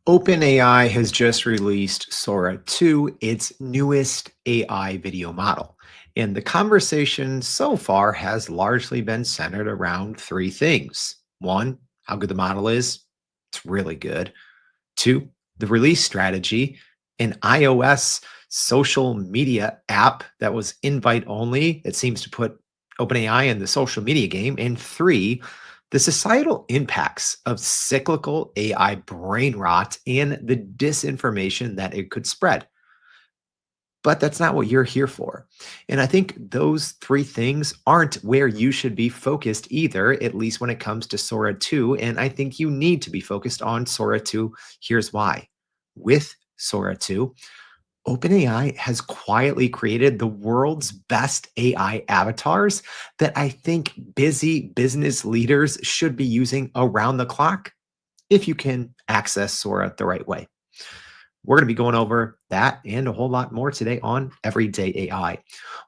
OpenAI has just released Sora 2, its newest AI video model. And the conversation so far has largely been centered around three things. One, how good the model is. It's really good. Two, the release strategy, an iOS social media app that was invite only. It seems to put OpenAI in the social media game. And three, the societal impacts of cyclical AI brain rot and the disinformation that it could spread. But that's not what you're here for. And I think those three things aren't where you should be focused either, at least when it comes to Sora 2. And I think you need to be focused on Sora 2. Here's why. With Sora 2, OpenAI has quietly created the world's best AI avatars that I think busy business leaders should be using around the clock if you can access Sora the right way. We're going to be going over that and a whole lot more today on Everyday AI.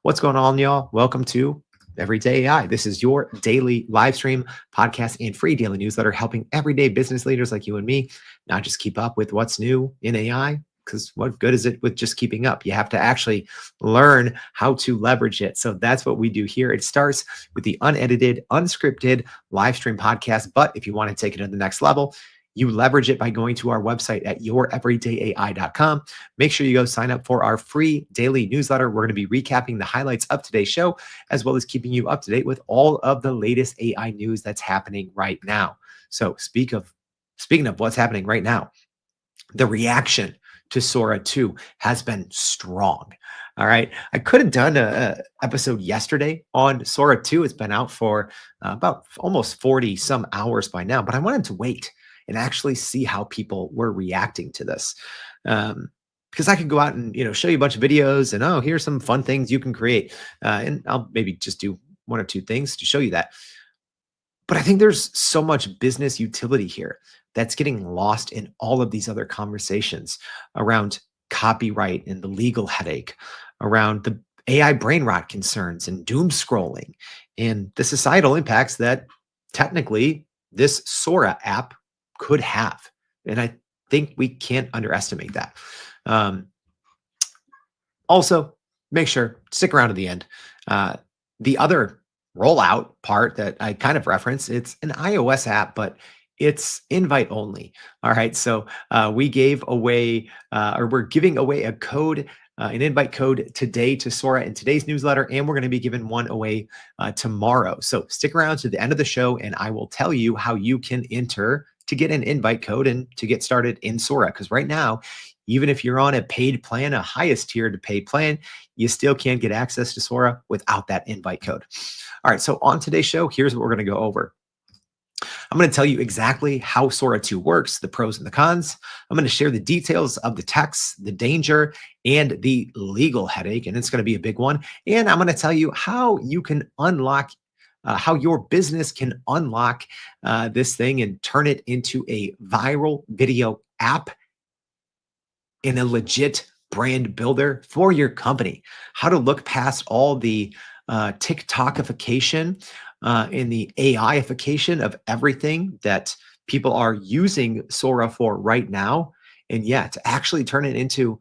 What's going on, y'all? Welcome to Everyday AI. This is your daily live stream, podcast, and free daily newsletter helping everyday business leaders like you and me not just keep up with what's new in AI, because what good is it with just keeping up? You have to actually learn how to leverage it. So that's what we do here. It starts with the unedited, unscripted live stream podcast. But if you want to take it to the next level, you leverage it by going to our website at youreverydayai.com. Make sure you go sign up for our free daily newsletter. We're going to be recapping the highlights of today's show, as well as keeping you up to date with all of the latest AI news that's happening right now. So speaking of what's happening right now, the reaction to Sora 2 has been strong. All right. I could have done a episode yesterday on Sora 2. It's been out for about almost 40 some hours by now, but I wanted to wait and actually see how people were reacting to this. Because I could go out and show you a bunch of videos and, oh, here's some fun things you can create. And I'll maybe just do one or two things to show you that. But I think there's so much business utility here that's getting lost in all of these other conversations around copyright and the legal headache, around the AI brain rot concerns and doom scrolling, and the societal impacts that technically this Sora app could have. And I think we can't underestimate that. Also, make sure, stick around to the end. The other rollout part that I kind of reference, it's an iOS app, but it's invite only. All right. So we gave away, or we're giving away a code, an invite code today to Sora in today's newsletter, and we're going to be giving one away tomorrow. So stick around to the end of the show, and I will tell you how you can enter to get an invite code and to get started in Sora. Because right now, even if you're on a paid plan, a highest tiered paid plan, you still can't get access to Sora without that invite code. All right, so on today's show, here's what we're going to go over. I'm going to tell you exactly how Sora 2 works, the pros and the cons. I'm going to share the details of the text, the danger, and the legal headache, and it's going to be a big one. And I'm going to tell you how you can unlock how your business can unlock this thing and turn it into a viral video app in a legit brand builder for your company. How to look past all the TikTokification and the AIification of everything that people are using Sora for right now, and yet to actually turn it into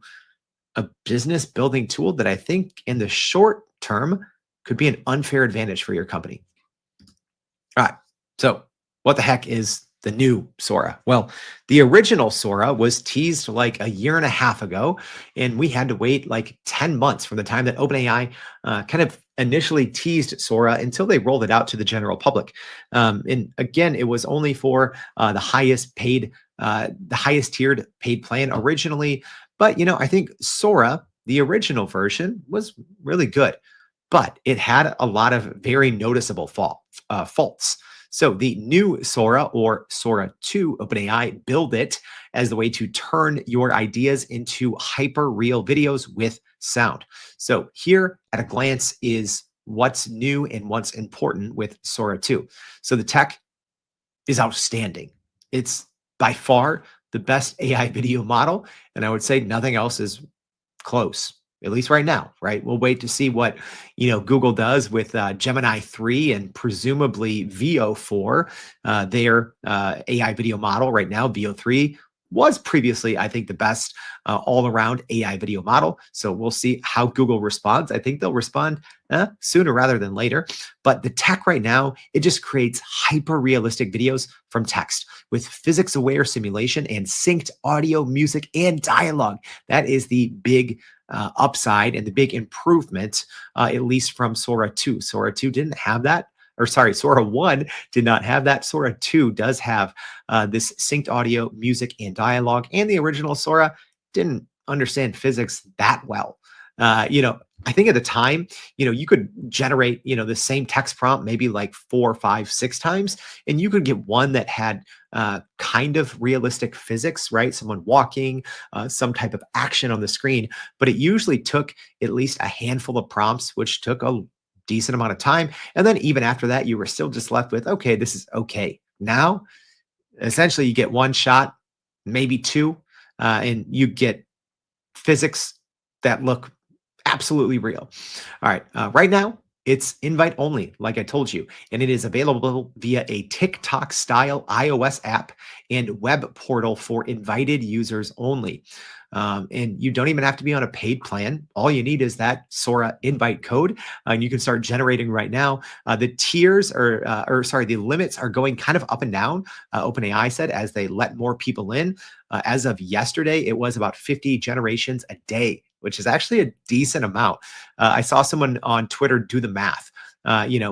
a business building tool that I think in the short term could be an unfair advantage for your company. All right, so what the heck is the new Sora? Well, the original Sora was teased like a year and a half ago, and we had to wait like 10 months from the time that OpenAI kind of initially teased Sora until they rolled it out to the general public. And again, it was only for the highest tiered paid plan originally. But, I think Sora, the original version, was really good, but it had a lot of very noticeable faults. So the new Sora, or Sora 2, OpenAI build it as the way to turn your ideas into hyper real videos with sound. So here at a glance is what's new and what's important with Sora 2. So the tech is outstanding. It's by far the best AI video model, and I would say nothing else is close, at least right now, right? We'll wait to see what, Google does with Gemini 3 and presumably VO4, their AI video model right now. VO3 was previously, I think, the best all around AI video model. So we'll see how Google responds. I think they'll respond sooner rather than later. But the tech right now, it just creates hyper realistic videos from text with physics aware simulation and synced audio, music, and dialogue. That is the big upside and the big improvement, at least from Sora 2. Sora 2 didn't have that. Or sorry, Sora 1 did not have that. Sora 2 does have this synced audio, music, and dialogue. And the original Sora didn't understand physics that well. I think at the time, you could generate, the same text prompt maybe like 4, 5, 6 times, and you could get one that had kind of realistic physics, right? Someone walking, some type of action on the screen, but it usually took at least a handful of prompts, which took a decent amount of time. And then even after that, you were still just left with, okay, this is okay. Now, essentially, you get one shot, maybe two, and you get physics that look absolutely real. All right. Right now, it's invite only, like I told you, and it is available via a TikTok style iOS app and web portal for invited users only. And you don't even have to be on a paid plan. All you need is that Sora invite code, and you can start generating right now. The tiers the limits are going kind of up and down. OpenAI said as they let more people in. As of yesterday, it was about 50 generations a day, which is actually a decent amount. I saw someone on Twitter do the math,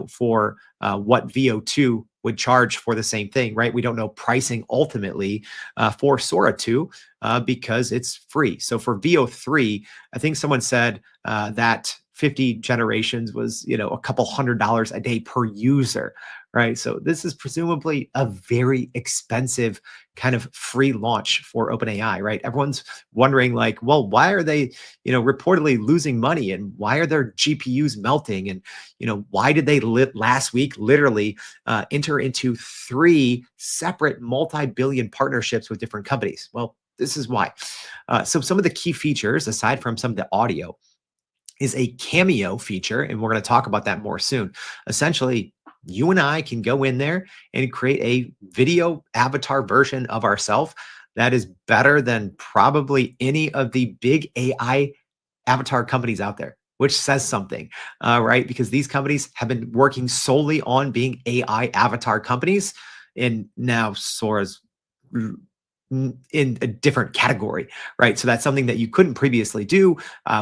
for what VO2 would charge for the same thing, right? We don't know pricing ultimately for Sora 2 because it's free. So for VO3, I think someone said that 50 generations was, a couple $100 a day per user, right? So this is presumably a very expensive kind of free launch for OpenAI, right? Everyone's wondering like, well, why are they, reportedly losing money, and why are their GPUs melting? And, why did they last week literally enter into 3 separate multi-billion partnerships with different companies? Well, this is why. So some of the key features, aside from some of the audio, is a cameo feature, and we're going to talk about that more soon. Essentially, you and I can go in there and create a video avatar version of ourselves that is better than probably any of the big AI avatar companies out there, which says something, right? Because these companies have been working solely on being AI avatar companies, and now Sora's in a different category, right? So that's something that you couldn't previously do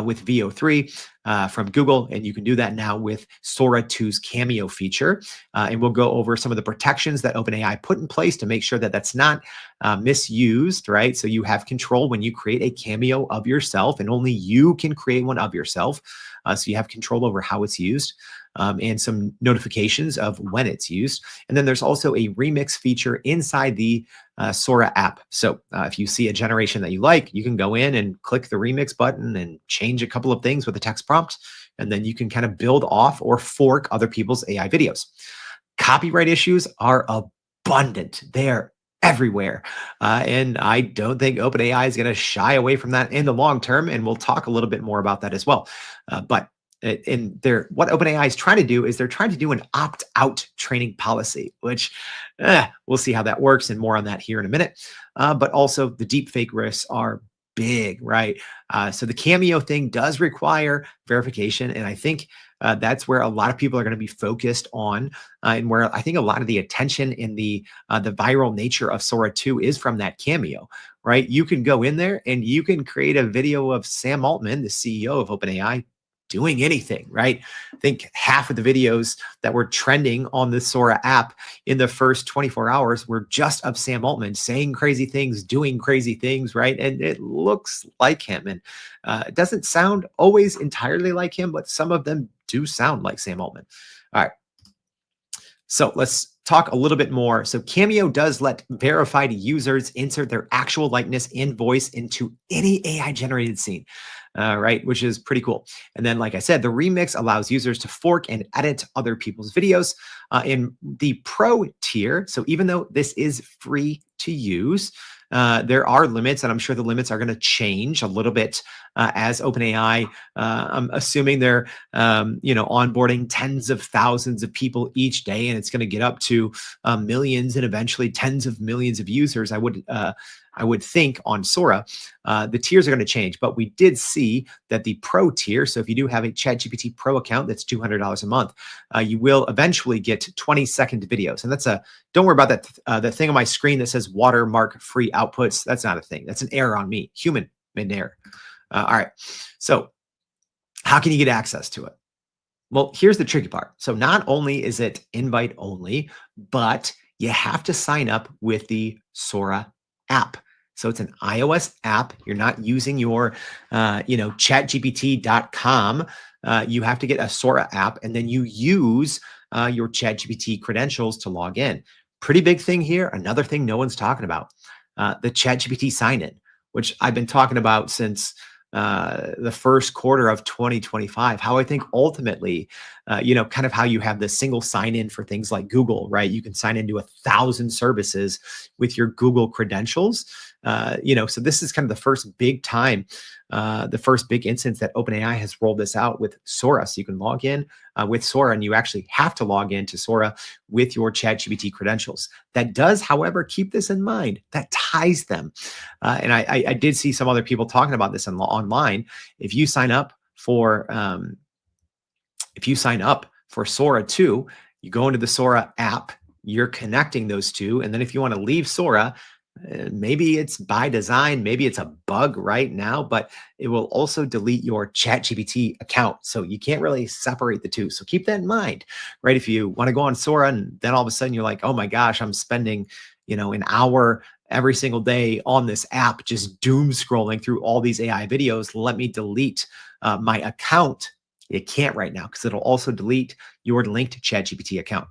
with VO3 from Google, and you can do that now with Sora 2's Cameo feature. And we'll go over some of the protections that OpenAI put in place to make sure that that's not misused, right? So you have control when you create a cameo of yourself, and only you can create one of yourself. So you have control over how it's used. And some notifications of when it's used. And then there's also a remix feature inside the Sora app. So if you see a generation that you like, you can go in and click the remix button and change a couple of things with the text prompt. And then you can kind of build off or fork other people's AI videos. Copyright issues are abundant. They're everywhere. And I don't think OpenAI is going to shy away from that in the long term. And we'll talk a little bit more about that as well. But what OpenAI is trying to do is they're trying to do an opt-out training policy, which we'll see how that works, and more on that here in a minute. But also the deepfake risks are big, right? So the Cameo thing does require verification, and I think that's where a lot of people are going to be focused on, and where I think a lot of the attention in the viral nature of Sora 2 is from that Cameo, right? You can go in there and you can create a video of Sam Altman, the CEO of OpenAI, doing anything, right? I think half of the videos that were trending on the Sora app in the first 24 hours were just of Sam Altman saying crazy things, doing crazy things, right? And it looks like him. And it doesn't sound always entirely like him, but some of them do sound like Sam Altman. All right. So let's talk a little bit more. So Cameo does let verified users insert their actual likeness and voice into any AI generated scene, right? Which is pretty cool. And then, like I said, the remix allows users to fork and edit other people's videos in the pro tier. So even though this is free to use, there are limits, and I'm sure the limits are going to change a little bit as OpenAI. I'm assuming they're, onboarding tens of thousands of people each day, and it's going to get up to millions and eventually tens of millions of users. I would I would think on Sora, the tiers are going to change. But we did see that the Pro tier, so if you do have a ChatGPT Pro account, that's $200 a month, you will eventually get 20-second videos. And don't worry about that, the thing on my screen that says watermark free outputs. That's not a thing. That's an error on me, human made an error. All right. So how can you get access to it? Well, here's the tricky part. So not only is it invite only, but you have to sign up with the Sora app. So it's an iOS app. You're not using your, chatgpt.com. You have to get a Sora app, and then you use your ChatGPT credentials to log in. Pretty big thing here. Another thing no one's talking about, the ChatGPT sign-in, which I've been talking about since the first quarter of 2025, how I think ultimately, kind of how you have the single sign in for things like Google, right? You can sign into 1,000 services with your Google credentials. So this is kind of the first big time, the first big instance that OpenAI has rolled this out with Sora. So you can log in with Sora, and you actually have to log into Sora with your ChatGPT credentials. That does, however, keep this in mind. That ties them. And I did see some other people talking about this online. If you sign up for Sora 2, you go into the Sora app, you're connecting those two. And then if you want to leave Sora, maybe it's by design, maybe it's a bug right now, but it will also delete your ChatGPT account. So you can't really separate the two. So keep that in mind, right? If you want to go on Sora and then all of a sudden you're like, oh my gosh, I'm spending, an hour every single day on this app, just doom scrolling through all these AI videos. Let me delete my account. You can't right now because it'll also delete your linked ChatGPT account.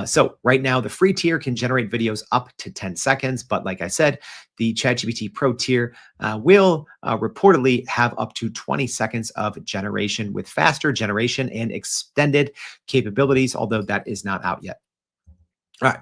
So right now, the free tier can generate videos up to 10 seconds. But like I said, the ChatGPT Pro tier will reportedly have up to 20 seconds of generation with faster generation and extended capabilities, although that is not out yet. All right,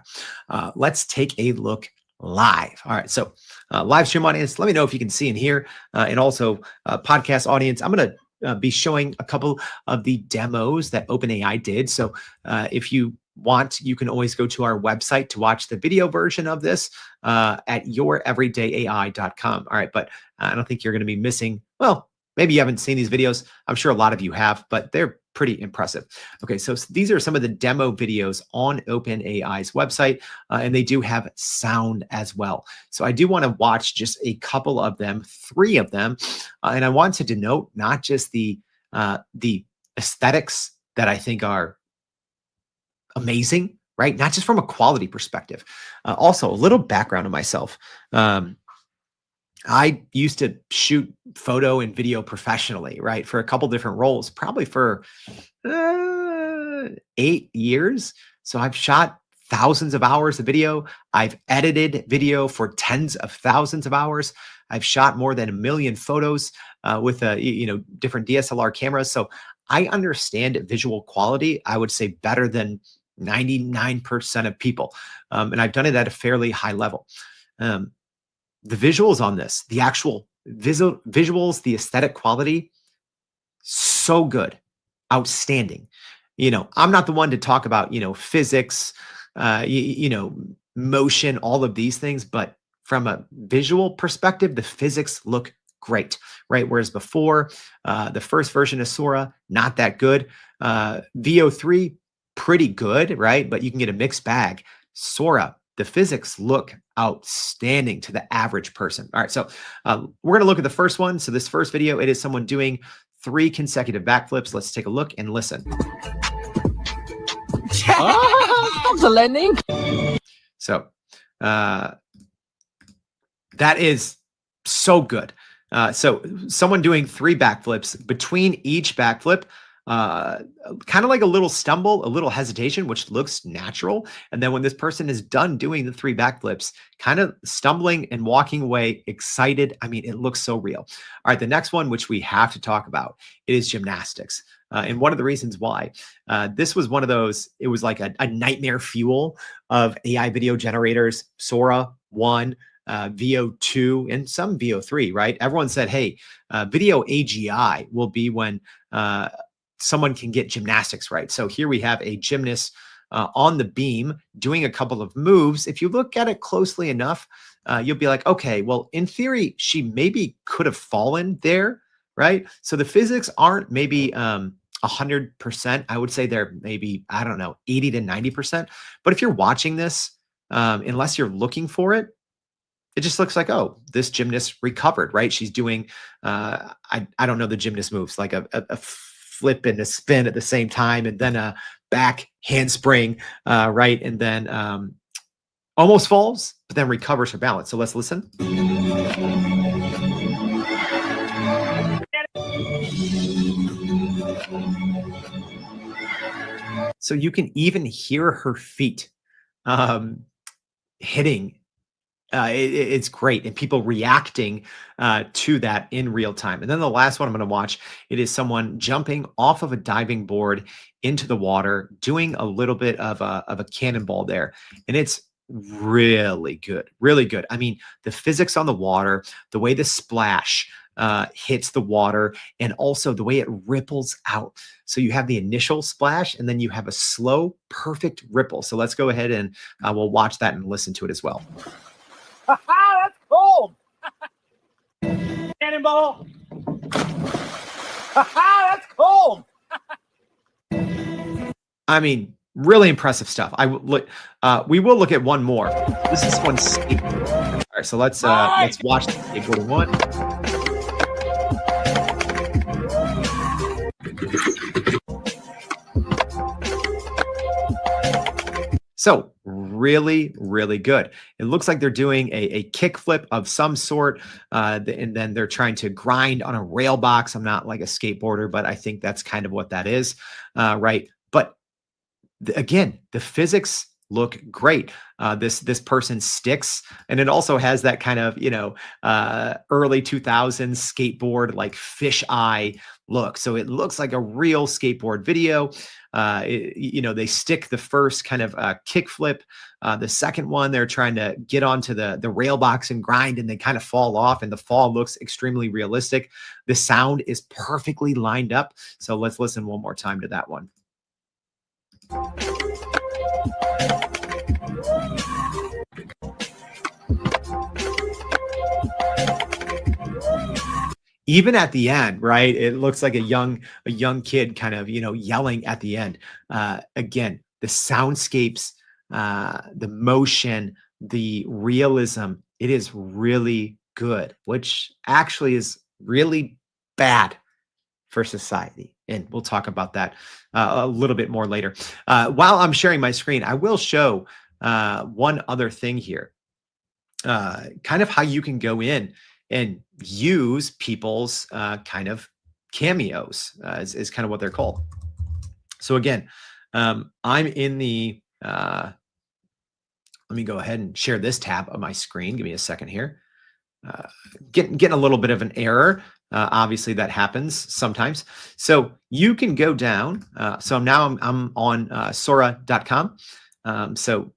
let's take a look live. All right, so live stream audience, let me know if you can see and hear, and also podcast audience. I'm going to be showing a couple of the demos that OpenAI did. So if you want, you can always go to our website to watch the video version of this at youreverydayai.com. All right, but I don't think you're going to be missing. Well, maybe you haven't seen these videos. I'm sure a lot of you have, but they're pretty impressive. Okay, so these are some of the demo videos on OpenAI's website, and they do have sound as well. So I do want to watch just a couple of them, 3 of them, and I want to denote not just the aesthetics that I think are amazing, right? Not just from a quality perspective. Also, a little background on myself. I used to shoot photo and video professionally, right? For a couple different roles, probably for 8 years. So I've shot thousands of hours of video. I've edited video for tens of thousands of hours. I've shot more than 1 million photos with different DSLR cameras. So I understand visual quality, I would say, better than 99% of people. And I've done it at a fairly high level. The visuals on this, the actual visuals, the aesthetic quality, so good, outstanding. I'm not the one to talk about, physics, motion, all of these things, but from a visual perspective, the physics look great, right? Whereas before, the first version of Sora, not that good. VO3, pretty good, right? But you can get a mixed bag. Sora, the physics look outstanding to the average person. All right, so we're going to look at the first one. So this first video, it is someone doing 3 consecutive backflips. Let's take a look and listen. That's a landing. So that is so good. So someone doing 3 backflips, between each backflip, kind of like a little stumble, a little hesitation, which looks natural. And then when this person is done doing the 3 backflips, kind of stumbling and walking away excited. I mean, it looks so real. All right, the next one, which we have to talk about, it is gymnastics. And one of the reasons why this was one of those, it was like a nightmare fuel of AI video generators. Sora 1, VO2, and some VO3, right? Everyone said, hey, video AGI will be when someone can get gymnastics right. So here we have a gymnast on the beam doing a couple of moves. If you look at it closely enough, you'll be like, okay, well, in theory, she maybe could have fallen there, right? So the physics aren't maybe 100%. I would say they're maybe, I don't know, 80 to 90%. But if you're watching this, unless you're looking for it, it just looks like, oh, this gymnast recovered, right? She's doing, I don't know the gymnast moves, like a flip and a spin at the same time, and then a back handspring, right? And then almost falls, but then recovers her balance. So let's listen. So you can even hear her feet um, hitting. It's great, and people reacting to that in real time. And then the last one I'm going to watch, it is someone jumping off of a diving board into the water, doing a little bit of a cannonball there, and it's really good, really good. I mean, the physics on the water, the way the splash hits the water, and also the way it ripples out. So you have the initial splash, and then you have a slow, perfect ripple. So let's go ahead and we'll watch that and listen to it as well. That's cold. Cannonball. That's cold. I mean, really impressive stuff. We will look at one more. This is one skateboard. All right, so let's watch the skateboarding one. So really, really good. It looks like they're doing a kick flip of some sort, and then they're trying to grind on a rail box. I'm not like a skateboarder, but I think that's kind of what that is, right? But again, the physics look great. This person sticks, and it also has that kind of early 2000s skateboard like fish eye look. So it looks like a real skateboard video. They stick the first kind of kick flip. The second one, they're trying to get onto the rail box and grind, and they kind of fall off, and the fall looks extremely realistic. The sound is perfectly lined up. So let's listen one more time to that one. Even at the end, right? It looks like a young kid kind of, yelling at the end. Again, the soundscapes, the motion, the realism, it is really good, which actually is really bad for society. And we'll talk about that a little bit more later. While I'm sharing my screen, I will show one other thing here, kind of how you can go in and use people's kind of cameos, is kind of what they're called. So again, I'm in the, let me go ahead and share this tab of my screen. Give me a second here. Getting a little bit of an error. Obviously that happens sometimes. So you can go down. So now I'm on Sora.com. So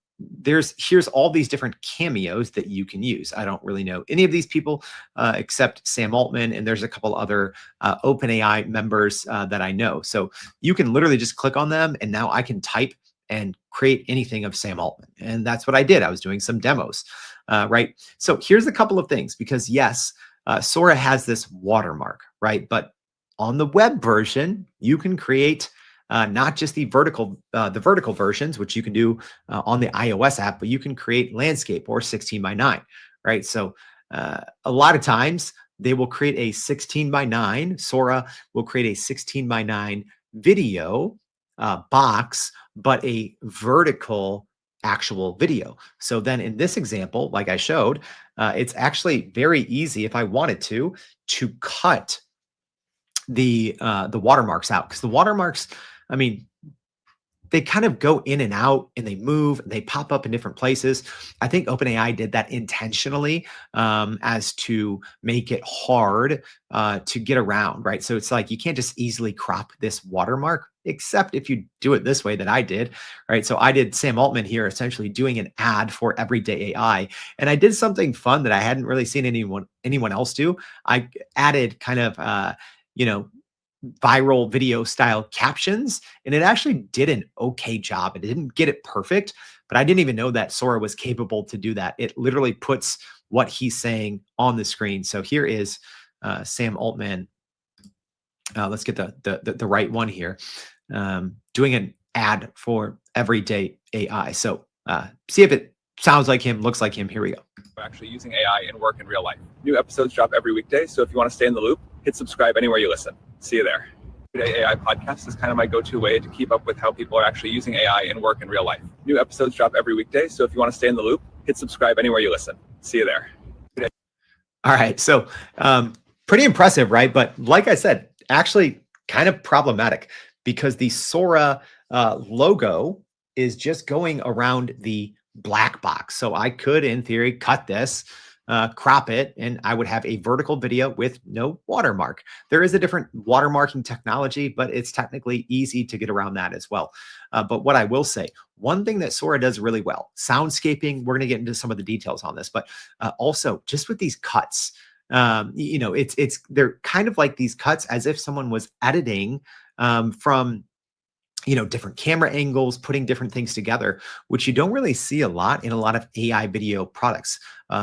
here's all these different cameos that you can use. I don't really know any of these people except Sam Altman, and there's a couple other OpenAI members that I know. So you can literally just click on them, and now I can type and create anything of Sam Altman. And that's what I did. I was doing some demos, right? So here's a couple of things, because yes, Sora has this watermark, right? But on the web version, you can create not just the vertical versions, which you can do on the iOS app, but you can create landscape or 16:9, right? So a lot of times they will create a 16:9. Sora will create a 16:9 video box, but a vertical actual video. So then in this example, like I showed, it's actually very easy, if I wanted to cut the watermarks out, because the watermarks, I mean, they kind of go in and out, and they move, and they pop up in different places. I think OpenAI did that intentionally, as to make it hard to get around, right? So it's like you can't just easily crop this watermark, except if you do it this way that I did, right? So I did Sam Altman here, essentially doing an ad for Everyday AI, and I did something fun that I hadn't really seen anyone else do. I added kind of viral video style captions, and it actually did an okay job. It didn't get it perfect, but I didn't even know that Sora was capable to do that. It literally puts what he's saying on the screen. So here is Sam Altman. Let's get the right one here. Doing an ad for everyday AI. So see if it sounds like him, looks like him. Here we go. We're actually using AI in work in real life. New episodes drop every weekday, so if you want to stay in the loop, hit subscribe anywhere you listen. See you there. Everyday AI podcast is kind of my go-to way to keep up with how people are actually using AI in work in real life. New episodes drop every weekday, so if you want to stay in the loop, hit subscribe anywhere you listen. See you there. All right, so pretty impressive, right? But like I said, actually kind of problematic because the Sora logo is just going around the black box. So I could, in theory, cut this, crop it, and I would have a vertical video with no watermark. There is a different watermarking technology, but it's technically easy to get around that as well. But what I will say, one thing that Sora does really well, soundscaping, we're going to get into some of the details on this, but also just with these cuts, they're kind of like these cuts as if someone was editing from different camera angles, putting different things together, which you don't really see a lot in a lot of AI video products.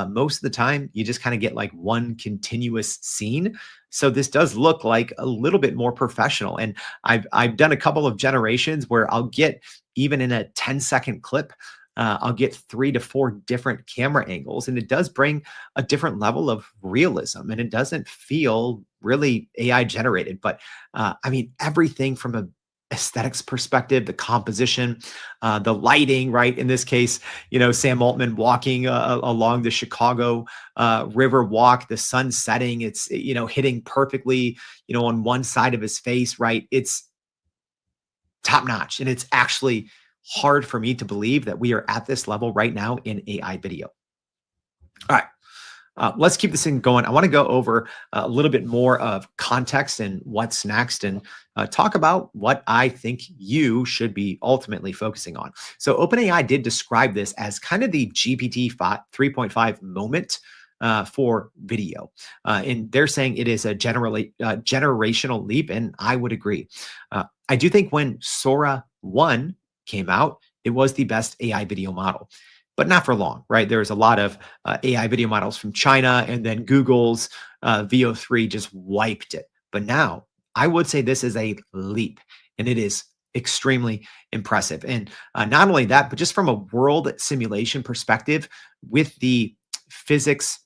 Most of the time, you just kind of get like one continuous scene. So this does look like a little bit more professional. And I've done a couple of generations where I'll get, even in a 10-second clip, I'll get 3 to 4 different camera angles, and it does bring a different level of realism, and it doesn't feel really AI generated. But I mean, everything from a aesthetics perspective, the composition, the lighting, right? In this case, Sam Altman walking along the Chicago River walk, the sun setting, it's, hitting perfectly, on one side of his face, right? It's top notch. And it's actually hard for me to believe that we are at this level right now in AI video. All right. Let's keep this thing going. I want to go over a little bit more of context and what's next, and talk about what I think you should be ultimately focusing on. So OpenAI did describe this as kind of the GPT 3.5 moment for video. And they're saying it is a generational leap, and I would agree. I do think when Sora 1 came out, it was the best AI video model. But not for long, right? There's a lot of AI video models from China, and then Google's VO3 just wiped it. But now I would say this is a leap, and it is extremely impressive. And not only that, but just from a world simulation perspective with the physics,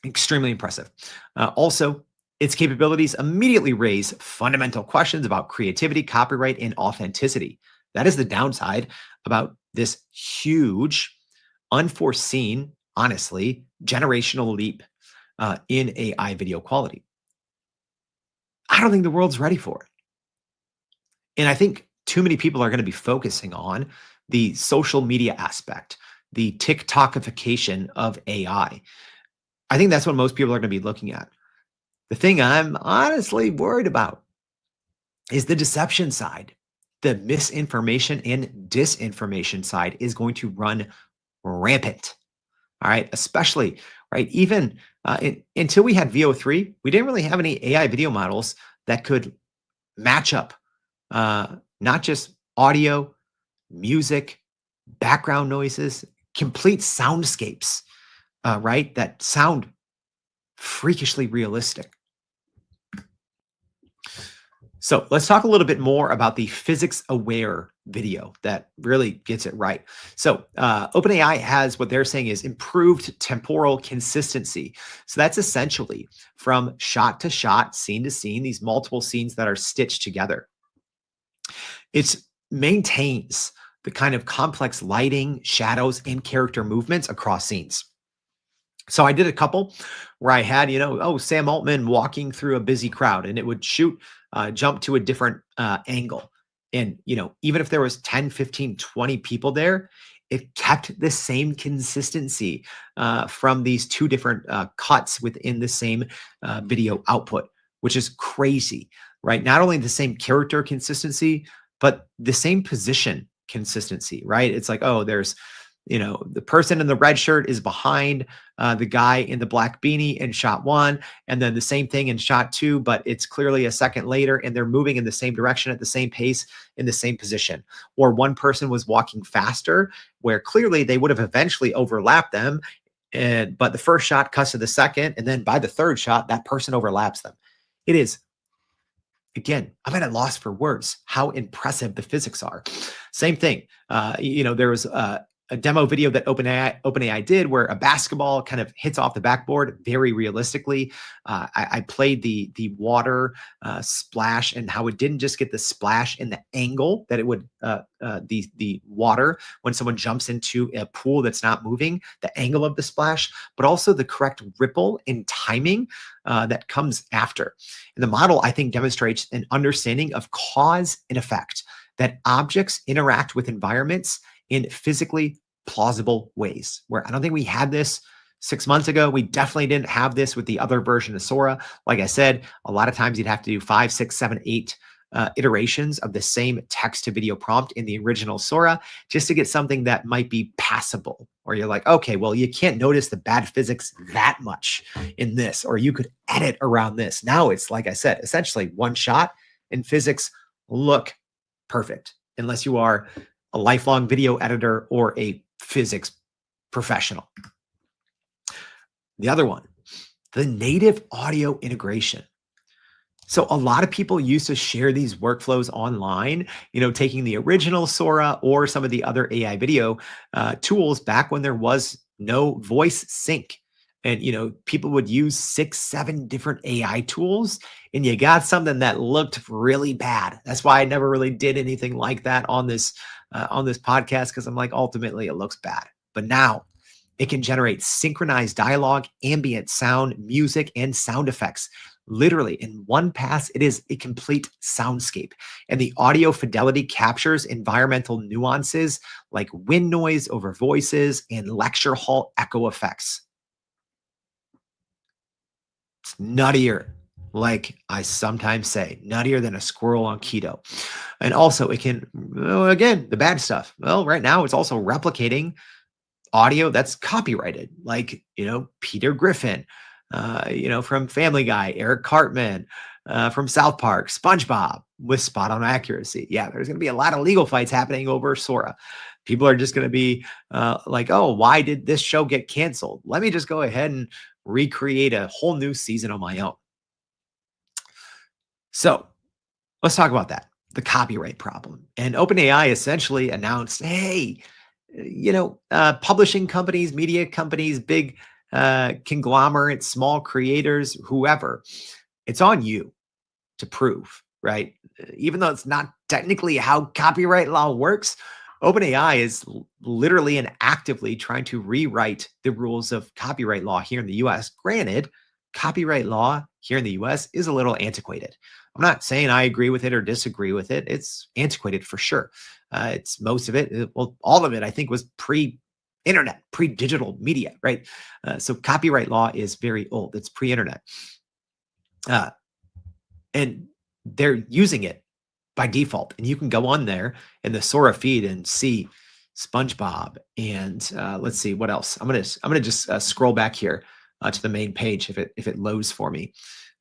extremely impressive. Also, its capabilities immediately raise fundamental questions about creativity, copyright, and authenticity. That is the downside about this huge, unforeseen, honestly, generational leap in AI video quality. I don't think the world's ready for it. And I think too many people are going to be focusing on the social media aspect, the TikTokification of AI. I think that's what most people are going to be looking at. The thing I'm honestly worried about is the deception side. The misinformation and disinformation side is going to run rampant. All right, especially, right, even until we had VO3, we didn't really have any AI video models that could match up not just audio, music, background noises, complete soundscapes, right, that sound freakishly realistic. So let's talk a little bit more about the physics-aware video that really gets it right. So OpenAI has what they're saying is improved temporal consistency. So that's essentially from shot to shot, scene to scene, these multiple scenes that are stitched together. It maintains the kind of complex lighting, shadows, and character movements across scenes. So I did a couple where I had, Sam Altman walking through a busy crowd, and it would jump to a different angle. And, even if there was 10, 15, 20 people there, it kept the same consistency from these two different cuts within the same video output, which is crazy, right? Not only the same character consistency, but the same position consistency, right? It's like, oh, there's, the person in the red shirt is behind the guy in the black beanie in shot 1, and then the same thing in shot 2, but it's clearly a second later, and they're moving in the same direction at the same pace in the same position. Or one person was walking faster, where clearly they would have eventually overlapped them, but the first shot cuts to the second, and then by the third shot, that person overlaps them. It is, again, I'm at a loss for words how impressive the physics are. Same thing. There was a demo video that OpenAI did where a basketball kind of hits off the backboard very realistically. I played the water splash and how it didn't just get the splash in the angle that it would the water when someone jumps into a pool that's not moving, the angle of the splash, but also the correct ripple in timing that comes after. And the model, I think, demonstrates an understanding of cause and effect, that objects interact with environments in physically plausible ways, where I don't think we had this 6 months ago. We definitely didn't have this with the other version of Sora. Like I said, a lot of times you'd have to do 5, 6, 7, 8 iterations of the same text to video prompt in the original Sora just to get something that might be passable. Or you're like, okay, well, you can't notice the bad physics that much in this, or you could edit around this. Now it's, like I said, essentially one shot and physics look perfect, unless you are a lifelong video editor or a physics professional. The other one, the native audio integration. So a lot of people used to share these workflows online, taking the original Sora or some of the other AI video tools back when there was no voice sync. And, people would use 6, 7 different AI tools, and you got something that looked really bad. That's why I never really did anything like that on this podcast, because I'm like, ultimately it looks bad. But now it can generate synchronized dialogue, ambient sound, music, and sound effects. Literally in one pass, it is a complete soundscape. And the audio fidelity captures environmental nuances like wind noise over voices and lecture hall echo effects. It's nuttier, like I sometimes say, nuttier than a squirrel on keto. And also it can, again, the bad stuff. Well, right now it's also replicating audio that's copyrighted, like, Peter Griffin, from Family Guy, Eric Cartman, from South Park, SpongeBob, with spot on accuracy. Yeah, there's going to be a lot of legal fights happening over Sora. People are just going to be like, oh, why did this show get canceled? Let me just go ahead and recreate a whole new season on my own. So let's talk about that, the copyright problem. And OpenAI essentially announced, hey, publishing companies, media companies, big conglomerates, small creators, whoever, it's on you to prove, right? Even though it's not technically how copyright law works, OpenAI is literally and actively trying to rewrite the rules of copyright law here in the US. Granted, copyright law here in the US is a little antiquated. I'm not saying I agree with it or disagree with it. It's antiquated for sure. It's most of it, well, all of it, I think, was pre-internet, pre-digital media, right? So copyright law is very old. It's pre-internet. And they're using it by default. And you can go on there in the Sora feed and see SpongeBob. And let's see what else. I'm gonna just scroll back here to the main page if it loads for me.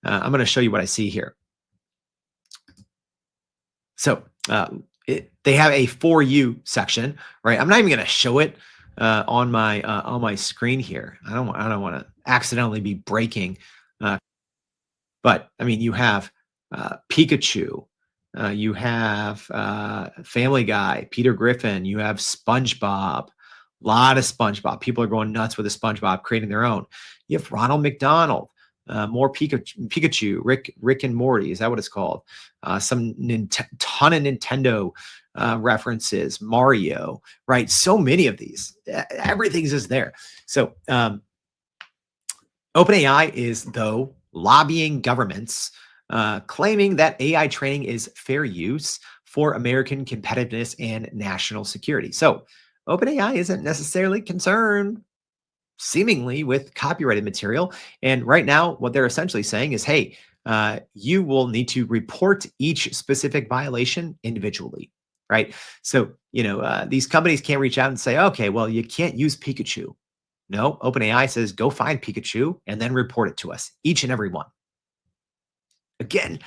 I'm gonna show you what I see here. So they have a For You section, right? I'm not even gonna show it on my screen here. I don't want to accidentally be breaking. But I mean, you have Pikachu, you have Family Guy, Peter Griffin, you have SpongeBob, a lot of SpongeBob. People are going nuts with the SpongeBob, creating their own. You have Ronald McDonald, more Pikachu, Rick and Morty. Is that what it's called? Some ton of Nintendo references, Mario, right? So many of these. Everything's just there. So OpenAI is, though, lobbying governments, claiming that AI training is fair use for American competitiveness and national security. So OpenAI isn't necessarily concerned, seemingly, with copyrighted material. And right now, what they're essentially saying is, hey, you will need to report each specific violation individually, right? So, these companies can't reach out and say, okay, well, you can't use Pikachu. No, OpenAI says, go find Pikachu and then report it to us, each and every one. Again,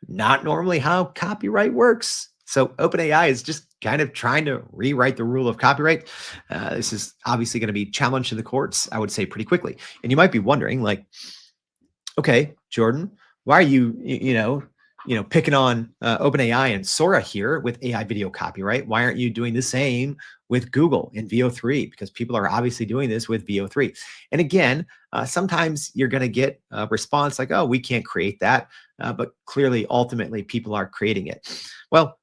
not normally how copyright works. So OpenAI is just kind of trying to rewrite the rule of copyright. This is obviously going to be challenged in the courts, I would say, pretty quickly. And you might be wondering, like, okay, Jordan, why are you picking on OpenAI and Sora here with AI video copyright? Why aren't you doing the same with Google in VO3? Because people are obviously doing this with VO3. And again, sometimes you're going to get a response like, oh, we can't create that. But clearly, ultimately, people are creating it. Well,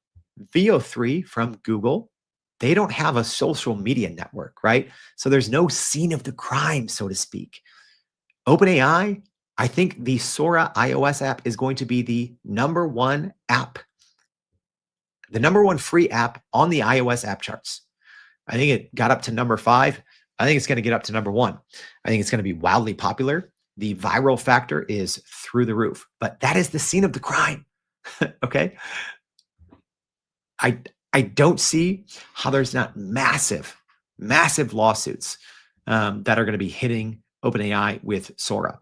VO3 from Google, they don't have a social media network, right? So there's no scene of the crime, so to speak. OpenAI, I think the Sora iOS app is going to be the number one app, the number one free app on the iOS app charts. I think it got up to number 5. I think it's going to get up to number 1. I think it's going to be wildly popular. The viral factor is through the roof, but that is the scene of the crime. Okay. I don't see how there's not massive lawsuits that are going to be hitting OpenAI with Sora.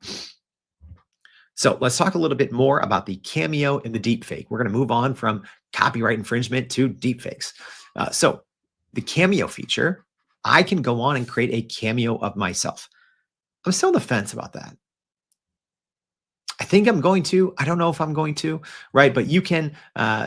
So let's talk a little bit more about the Cameo and the deepfake. We're going to move on from copyright infringement to deepfakes. So the Cameo feature, I can go on and create a cameo of myself. I'm still on the fence about that. I think I'm going to. I don't know if I'm going to, right? But you can.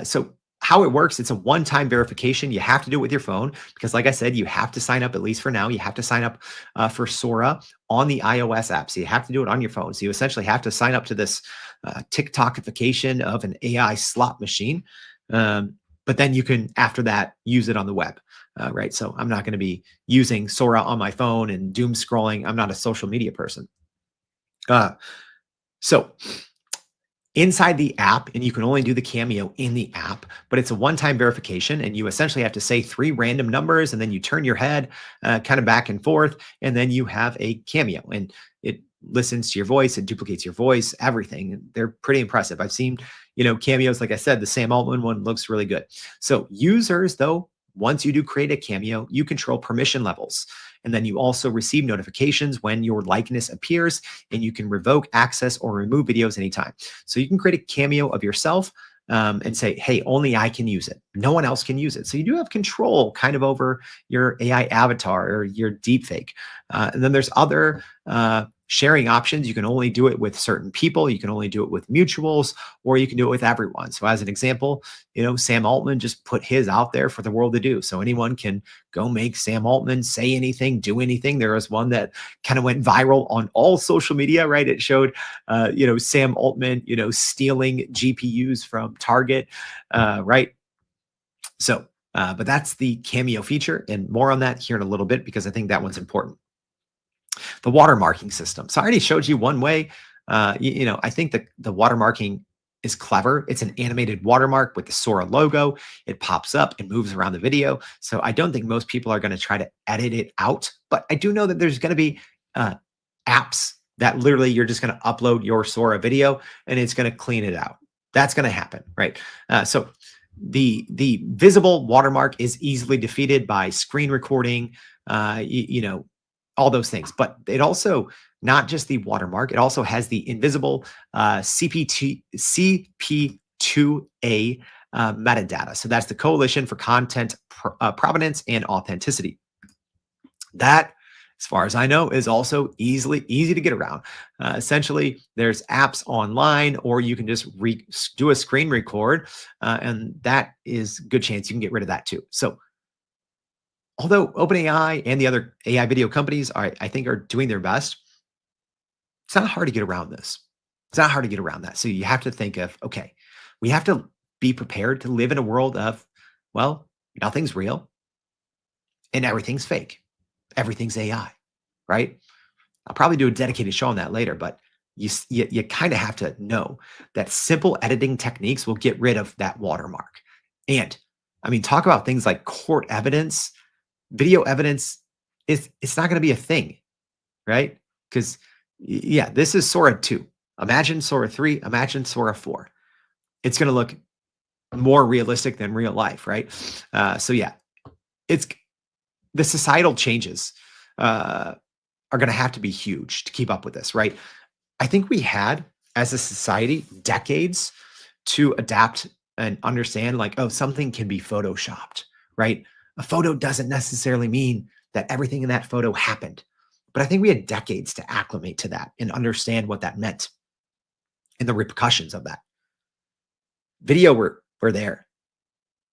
So how it works, it's a one-time verification. You have to do it with your phone because, like I said, you have to sign up, at least for now. You have to sign up for Sora on the iOS app. So you have to do it on your phone. So you essentially have to sign up to this TikTokification of an AI slot machine. But then you can, after that, use it on the web, right? So I'm not going to be using Sora on my phone and doom scrolling. I'm not a social media person. So inside the app, and you can only do the Cameo in the app, but it's a one-time verification, and you essentially have to say 3 random numbers, and then you turn your head kind of back and forth, and then you have a Cameo, and it listens to your voice, it duplicates your voice, everything. They're pretty impressive. I've seen, cameos, like I said, the Sam Altman one looks really good. So users, though, once you do create a Cameo, you control permission levels. And then you also receive notifications when your likeness appears, and you can revoke access or remove videos anytime. So you can create a Cameo of yourself and say, hey, only I can use it. No one else can use it. So you do have control kind of over your AI avatar or your deepfake. And then there's other sharing options. You can only do it with certain people. You can only do it with mutuals, or you can do it with everyone. So as an example, Sam Altman just put his out there for the world to do. So anyone can go make Sam Altman say anything, do anything. There was one that kind of went viral on all social media, right? It showed, Sam Altman, stealing GPUs from Target, right? So, but that's the Cameo feature, and more on that here in a little bit, because I think that one's important. The watermarking system. So I already showed you one way. I think the watermarking is clever. It's an animated watermark with the Sora logo. It pops up and moves around the video. So I don't think most people are going to try to edit it out, but I do know that there's going to be apps that literally you're just going to upload your Sora video and it's going to clean it out. That's going to happen, right? So the visible watermark is easily defeated by screen recording, all those things. But it also, not just the watermark, it also has the invisible CP2A metadata. So that's the Coalition for Content Provenance and Authenticity. That, as far as I know, is also easy to get around. Essentially, there's apps online, or you can just do a screen record, and that is a good chance you can get rid of that too. So although OpenAI and the other AI video companies I think are doing their best, it's not hard to get around this. It's not hard to get around that. So you have to think of, okay, we have to be prepared to live in a world of, well, nothing's real and everything's fake. Everything's AI, right? I'll probably do a dedicated show on that later, but you kind of have to know that simple editing techniques will get rid of that watermark. And I mean, talk about things like court evidence. Video evidence it's not going to be a thing, right? Because this is Sora 2. Imagine Sora 3. Imagine Sora 4. It's going to look more realistic than real life, right? It's the societal changes are going to have to be huge to keep up with this, right? I think we had, as a society, decades to adapt and understand, like, oh, something can be photoshopped, right? A photo doesn't necessarily mean that everything in that photo happened. But I think we had decades to acclimate to that and understand what that meant and the repercussions of that. Video, we're there.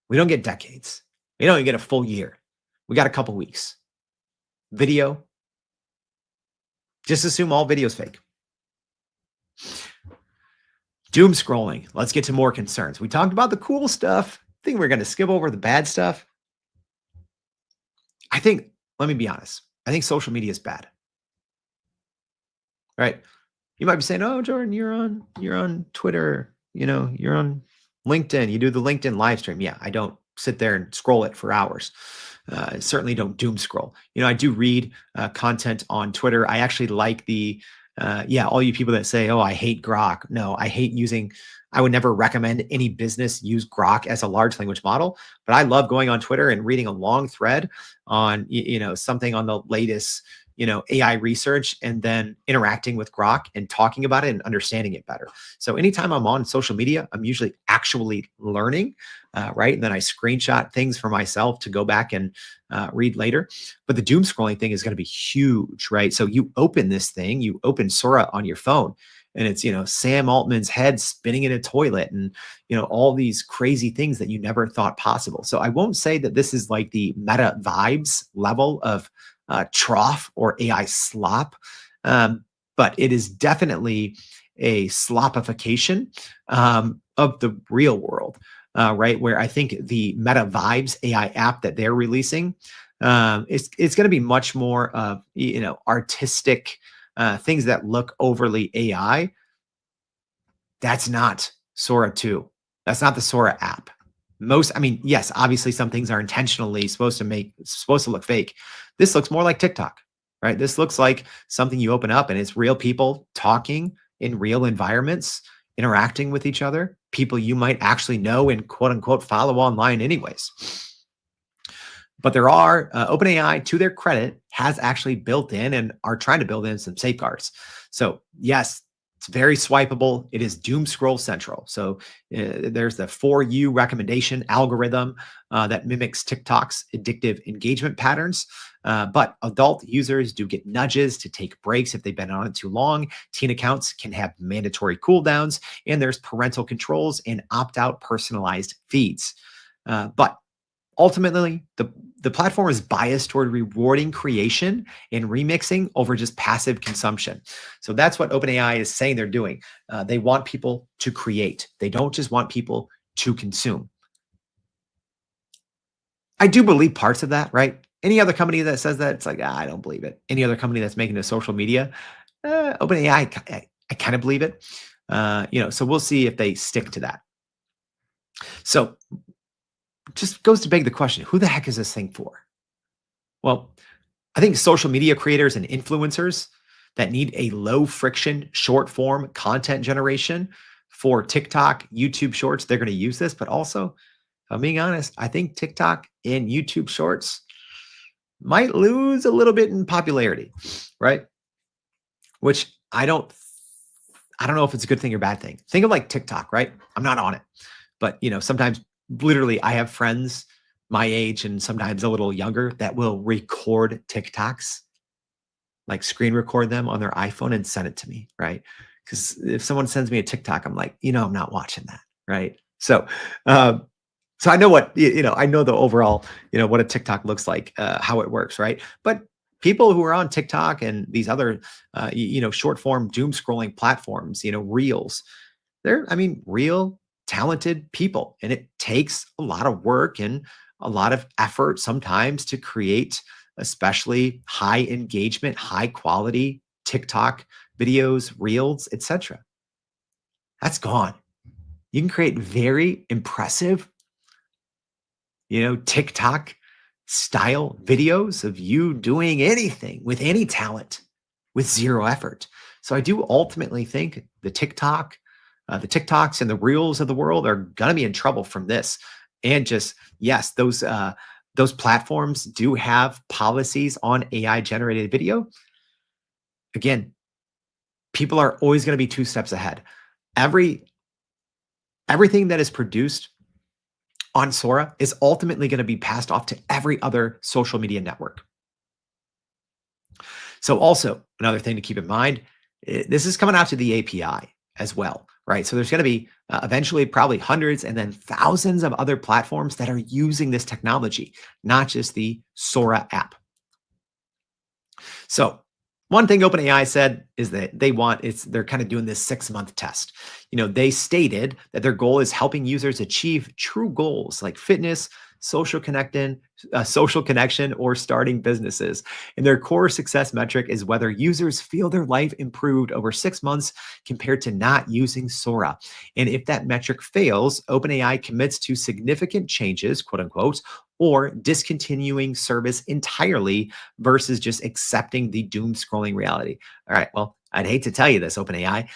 We don't get decades. We don't even get a full year. We got a couple weeks. Video, just assume all video is fake. Doom scrolling. Let's get to more concerns. We talked about the cool stuff. I think we're going to skip over the bad stuff. I think, let me be honest, I think social media is bad. Right? You might be saying, "Oh, Jordan, you're on Twitter, you're on LinkedIn. You do the LinkedIn live stream." Yeah, I don't sit there and scroll it for hours. I certainly don't doom scroll. I do read content on Twitter. I actually like all you people that say, "Oh, I hate Grok." No, I would never recommend any business use Grok as a large language model, but I love going on Twitter and reading a long thread on, something on the latest, AI research, and then interacting with Grok and talking about it and understanding it better. So anytime I'm on social media, I'm usually actually learning, right? And then I screenshot things for myself to go back and read later. But the doom scrolling thing is going to be huge, right? So you open this thing, you open Sora on your phone, and it's, Sam Altman's head spinning in a toilet and, all these crazy things that you never thought possible. So I won't say that this is like the meta vibes level of trough or AI slop. But it is definitely a slopification of the real world, right? Where I think the Meta Vibes AI app that they're releasing, it's going to be much more of, artistic things that look overly AI. That's not Sora 2. That's not the Sora app. Yes, obviously some things are intentionally supposed to look fake. This looks more like TikTok, right? This looks like something you open up and it's real people talking in real environments, interacting with each other, people you might actually know and quote unquote follow online anyways. But there are, OpenAI, to their credit, has actually built in and are trying to build in some safeguards. So yes, it's very swipeable. It is doom scroll central. So there's the For You recommendation algorithm that mimics TikTok's addictive engagement patterns. But adult users do get nudges to take breaks if they've been on it too long. Teen accounts can have mandatory cooldowns, and there's parental controls and opt-out personalized feeds. But ultimately, the platform is biased toward rewarding creation and remixing over just passive consumption. So that's what OpenAI is saying they're doing. They want people to create. They don't just want people to consume. I do believe parts of that, right? Any other company that says that, it's like, I don't believe it. Any other company that's making a social media, OpenAI, I kind of believe it. So we'll see if they stick to that. So just goes to beg the question, who the heck is this thing for? Well, I think social media creators and influencers that need a low friction, short form content generation for TikTok, YouTube shorts, they're going to use this. But also, if I'm being honest, I think TikTok and YouTube shorts might lose a little bit in popularity, right? Which I don't know if it's a good thing or bad thing. Think of like TikTok, right? I'm not on it, but sometimes literally I have friends my age and sometimes a little younger that will record TikToks, like screen record them on their iPhone and send it to me, right? Because if someone sends me a TikTok, I'm like, I'm not watching that, right? So I know what, I know the overall, what a TikTok looks like, how it works, right? But people who are on TikTok and these other, short form doom scrolling platforms, Reels, they're, real talented people. And it takes a lot of work and a lot of effort sometimes to create, especially high engagement, high quality TikTok videos, Reels, etc. That's gone. You can create very impressive, TikTok style videos of you doing anything with any talent with zero effort. So I do ultimately think the TikToks and the Reels of the world are going to be in trouble from this. And just, yes, those platforms do have policies on AI generated video. Again, people are always going to be 2 steps ahead. Everything that is produced on Sora is ultimately going to be passed off to every other social media network. So also another thing to keep in mind, this is coming out to the API as well, right? So there's going to be eventually probably hundreds and then thousands of other platforms that are using this technology, not just the Sora app. So one thing OpenAI said is that they're kind of doing this 6-month test. They stated that their goal is helping users achieve true goals like fitness, social connection, or starting businesses. And their core success metric is whether users feel their life improved over 6 months compared to not using Sora. And if that metric fails, OpenAI commits to significant changes, quote unquote, or discontinuing service entirely versus just accepting the doom scrolling reality. All right, well, I'd hate to tell you this, OpenAI.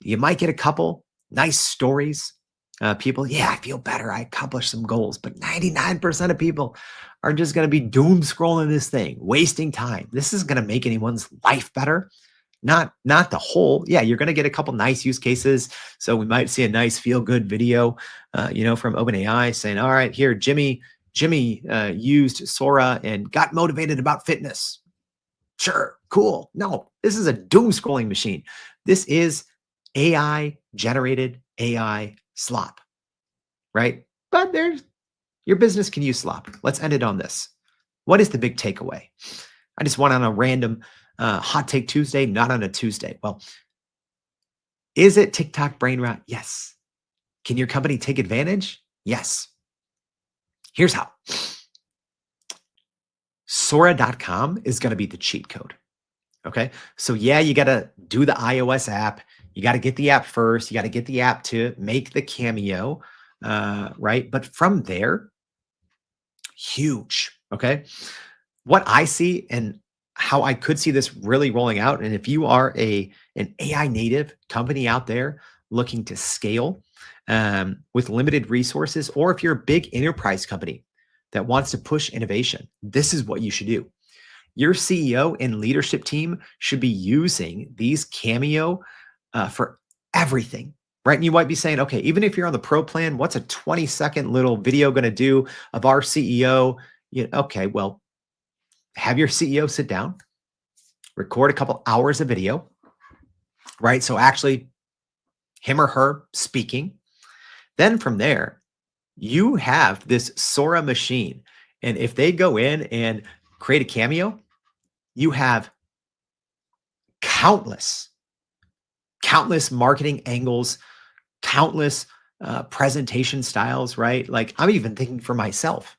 You might get a couple nice stories. People, yeah, I feel better. I accomplished some goals, but 99% of people are just going to be doom scrolling this thing, wasting time. This isn't going to make anyone's life better. Not the whole. Yeah, you're going to get a couple nice use cases. So we might see a nice feel good video, from OpenAI saying, all right, here, Jimmy used Sora and got motivated about fitness. Sure, cool. No, this is a doom scrolling machine. This is AI generated AI slop, right? But your business can use slop. Let's end it on this. What is the big takeaway? I just went on a random hot take Tuesday, not on a Tuesday. Well, is it TikTok brain rot? Yes. Can your company take advantage? Yes. Here's how. Sora.com is going to be the cheat code. Okay. So yeah, you got to do the iOS app. You got to get the app first. You got to get the app to make the cameo, right? But from there, huge. Okay. What I see and how I could see this really rolling out, and if you are an AI native company out there looking to scale with limited resources, or if you're a big enterprise company that wants to push innovation, this is what you should do. Your CEO and leadership team should be using these Cameo for everything, right? And you might be saying, okay, even if you're on the pro plan, what's a 20-second little video going to do of our CEO? Okay, well, have your CEO sit down, record a couple hours of video, right? So actually him or her speaking. Then from there, you have this Sora machine. And if they go in and create a cameo, you have countless marketing angles, countless presentation styles, right? Like I'm even thinking for myself.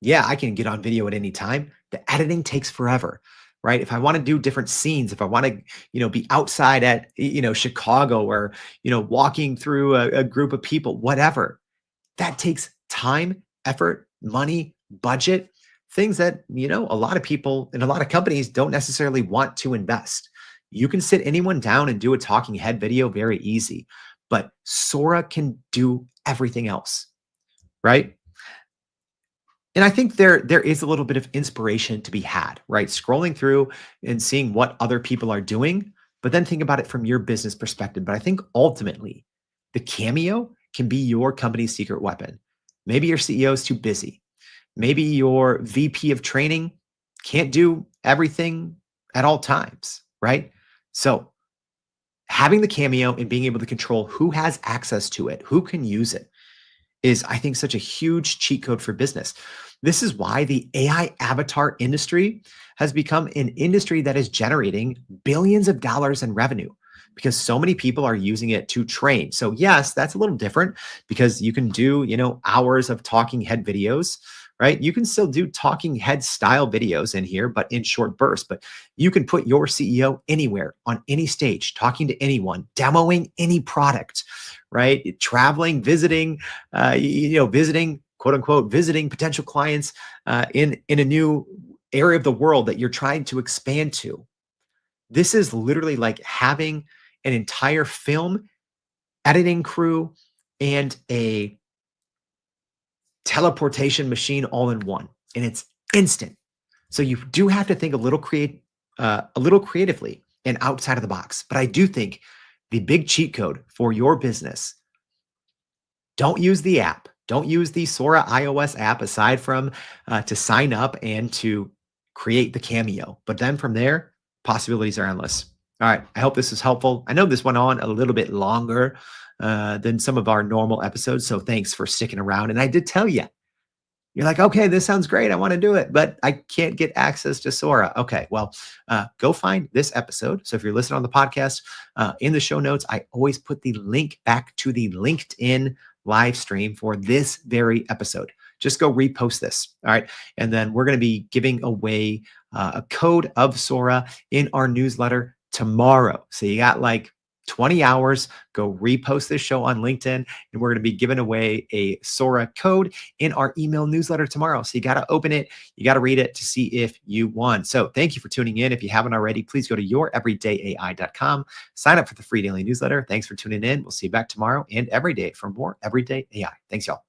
Yeah, I can get on video at any time. The editing takes forever, right? If I want to do different scenes, if I want to, be outside at, Chicago or, walking through a group of people, whatever, that takes time, effort, money, budget, things that, a lot of people and a lot of companies don't necessarily want to invest. You can sit anyone down and do a talking head video very easy, but Sora can do everything else, right? And I think there is a little bit of inspiration to be had, right? Scrolling through and seeing what other people are doing, but then think about it from your business perspective. But I think ultimately, the cameo can be your company's secret weapon. Maybe your CEO is too busy. Maybe your VP of training can't do everything at all times, right? So having the cameo and being able to control who has access to it, who can use it, is, I think, such a huge cheat code for business. This is why the AI avatar industry has become an industry that is generating billions of dollars in revenue because so many people are using it to train. So yes, that's a little different because you can do, hours of talking head videos, right? You can still do talking head style videos in here, but in short bursts. But you can put your CEO anywhere on any stage, talking to anyone, demoing any product, right? Traveling, visiting, visiting, quote unquote, visiting potential clients in a new area of the world that you're trying to expand to. This is literally like having an entire film editing crew and a teleportation machine all in one, and it's instant. So you do have to think a little creatively and outside of the box. But I do think the big cheat code for your business: don't use the app, Don't use the Sora iOS app aside from to sign up and to create the Cameo. But then from there, possibilities are endless. All right. I hope this is helpful. I know this went on a little bit longer than some of our normal episodes. So thanks for sticking around. And I did tell you, you're like, okay, this sounds great. I want to do it, but I can't get access to Sora. Okay, well, go find this episode. So if you're listening on the podcast, in the show notes, I always put the link back to the LinkedIn live stream for this very episode. Just go repost this. All right. And then we're going to be giving away a code of Sora in our newsletter tomorrow. So you got like 20 hours, go repost this show on LinkedIn, and we're going to be giving away a Sora code in our email newsletter tomorrow. So you got to open it, you got to read it to see if you won. So thank you for tuning in. If you haven't already, please go to youreverydayai.com, sign up for the free daily newsletter. Thanks for tuning in. We'll see you back tomorrow and every day for more Everyday AI. Thanks, y'all.